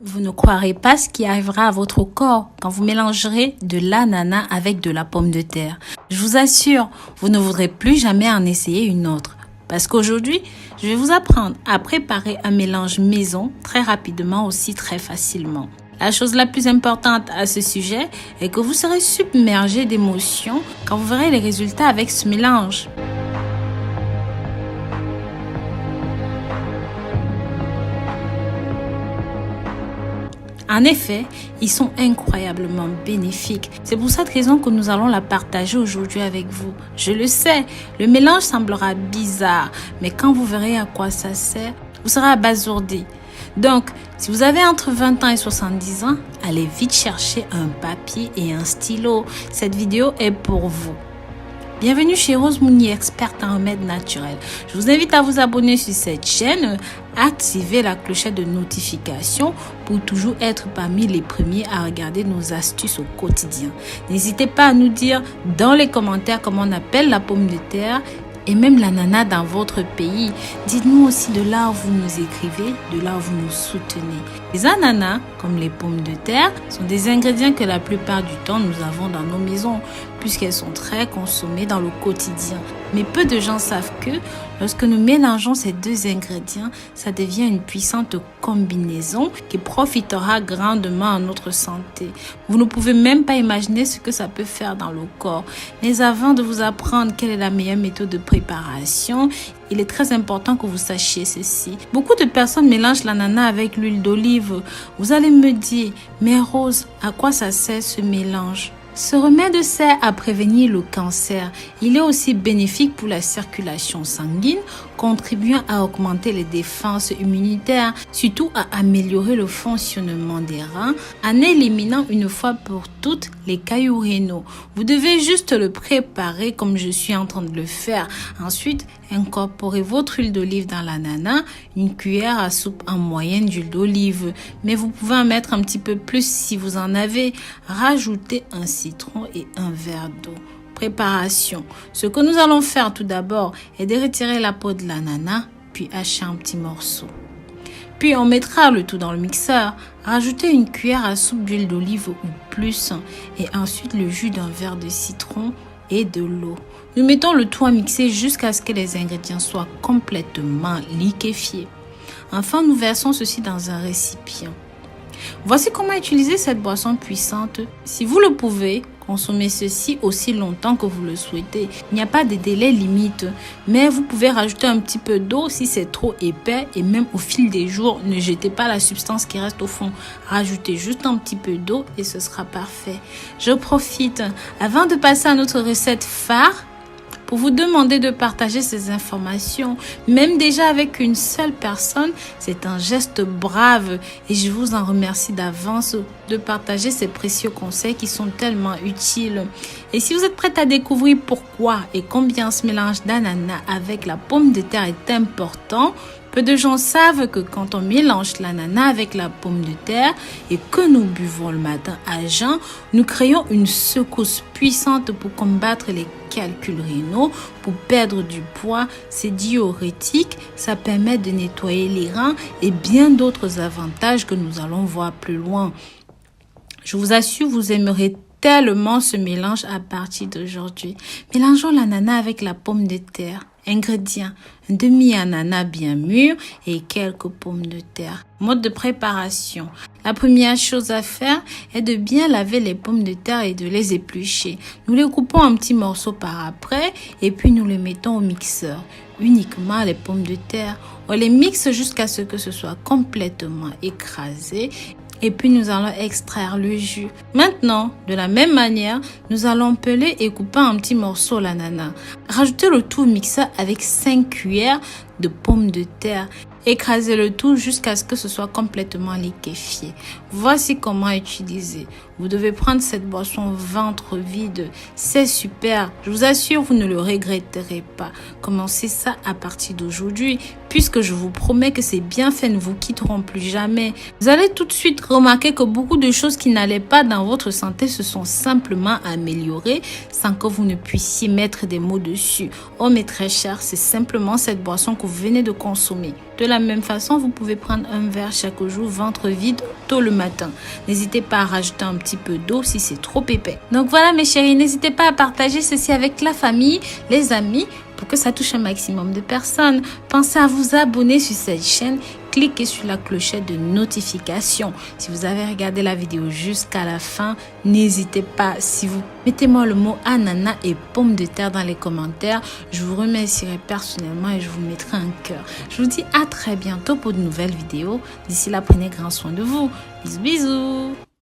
Vous ne croirez pas ce qui arrivera à votre corps quand vous mélangerez de l'ananas avec de la pomme de terre. Je vous assure, vous ne voudrez plus jamais en essayer une autre. Parce qu'aujourd'hui, je vais vous apprendre à préparer un mélange maison très rapidement, aussi très facilement. La chose la plus importante à ce sujet est que vous serez submergé d'émotions quand vous verrez les résultats avec ce mélange. En effet, ils sont incroyablement bénéfiques. C'est pour cette raison que nous allons la partager aujourd'hui avec vous. Je le sais, le mélange semblera bizarre, mais quand vous verrez à quoi ça sert, vous serez abasourdi. Donc, si vous avez entre 20 ans et 70 ans, allez vite chercher un papier et un stylo. Cette vidéo est pour vous. Bienvenue chez Rose Mounier, experte en remèdes naturels. Je vous invite à vous abonner sur cette chaîne, activer la clochette de notification pour toujours être parmi les premiers à regarder nos astuces au quotidien. N'hésitez pas à nous dire dans les commentaires comment on appelle la pomme de terre et même l'ananas dans votre pays. Dites-nous aussi de là où vous nous écrivez, de là où vous nous soutenez. Les ananas, comme les pommes de terre, sont des ingrédients que la plupart du temps nous avons dans nos maisons, puisqu'elles sont très consommées dans le quotidien. Mais peu de gens savent que lorsque nous mélangeons ces deux ingrédients, ça devient une puissante combinaison qui profitera grandement à notre santé. Vous ne pouvez même pas imaginer ce que ça peut faire dans le corps. Mais avant de vous apprendre quelle est la meilleure méthode de préparation, il est très important que vous sachiez ceci. Beaucoup de personnes mélangent l'ananas avec l'huile d'olive. Vous allez me dire, mais Rose, à quoi ça sert ce mélange ? Ce remède sert à prévenir le cancer. Il est aussi bénéfique pour la circulation sanguine, contribuant à augmenter les défenses immunitaires, surtout à améliorer le fonctionnement des reins, en éliminant une fois pour toutes les cailloux rénaux. Vous devez juste le préparer comme je suis en train de le faire. Ensuite, incorporez votre huile d'olive dans l'ananas, une cuillère à soupe en moyenne d'huile d'olive. Mais vous pouvez en mettre un petit peu plus si vous en avez. Rajoutez un citron et un verre d'eau. Préparation. Ce que nous allons faire tout d'abord est de retirer la peau de l'ananas, puis hacher en petits morceaux. Puis on mettra le tout dans le mixeur. Rajoutez une cuillère à soupe d'huile d'olive ou plus et ensuite le jus d'un verre de citron et de l'eau. Nous mettons le tout à mixer jusqu'à ce que les ingrédients soient complètement liquéfiés. Enfin, nous versons ceci dans un récipient. Voici comment utiliser cette boisson puissante. Si vous le pouvez, consommez ceci aussi longtemps que vous le souhaitez. Il n'y a pas de délai limite, mais vous pouvez rajouter un petit peu d'eau si c'est trop épais et même au fil des jours, ne jetez pas la substance qui reste au fond. Rajoutez juste un petit peu d'eau et ce sera parfait. Je profite, avant de passer à notre recette phare, pour vous demander de partager ces informations, même déjà avec une seule personne, c'est un geste brave et je vous en remercie d'avance de partager ces précieux conseils qui sont tellement utiles. Et si vous êtes prête à découvrir pourquoi et combien ce mélange d'ananas avec la pomme de terre est important, peu de gens savent que quand on mélange l'ananas avec la pomme de terre et que nous buvons le matin à jeun, nous créons une secousse puissante pour combattre les calculs rénaux, pour perdre du poids, c'est diurétique, ça permet de nettoyer les reins et bien d'autres avantages que nous allons voir plus loin. Je vous assure, vous aimerez tellement ce mélange à partir d'aujourd'hui. Mélangeons l'ananas avec la pomme de terre. Ingrédients, un demi-ananas bien mûr et quelques pommes de terre. Mode de préparation. La première chose à faire est de bien laver les pommes de terre et de les éplucher. Nous les coupons en petits morceaux par après et puis nous les mettons au mixeur. Uniquement les pommes de terre. On les mixe jusqu'à ce que ce soit complètement écrasé. Et puis nous allons extraire le jus. Maintenant, de la même manière, nous allons peler et couper en petits morceaux l'ananas. Rajoutez le tout au mixeur avec 5 cuillères de pommes de terre. Écrasez le tout jusqu'à ce que ce soit complètement liquéfié. Voici comment utiliser. Vous devez prendre cette boisson ventre vide. C'est super. Je vous assure, vous ne le regretterez pas. Commencez ça à partir d'aujourd'hui, puisque je vous promets que ces bienfaits ne vous quitteront plus jamais. Vous allez tout de suite remarquer que beaucoup de choses qui n'allaient pas dans votre santé se sont simplement améliorées sans que vous ne puissiez mettre des mots dessus. Oh, mais très cher, c'est simplement cette boisson que vous venez de consommer. De la même façon, vous pouvez prendre un verre chaque jour, ventre vide, tôt le matin. N'hésitez pas à rajouter un petit peu d'eau si c'est trop épais. Donc voilà mes chéris, n'hésitez pas à partager ceci avec la famille, les amis, pour que ça touche un maximum de personnes. Pensez à vous abonner sur cette chaîne. Cliquez sur la clochette de notification. Si vous avez regardé la vidéo jusqu'à la fin, n'hésitez pas. Si vous mettez-moi le mot ananas et pomme de terre dans les commentaires, je vous remercierai personnellement et je vous mettrai un cœur. Je vous dis à très bientôt pour de nouvelles vidéos. D'ici là, prenez grand soin de vous. Bisous, bisous.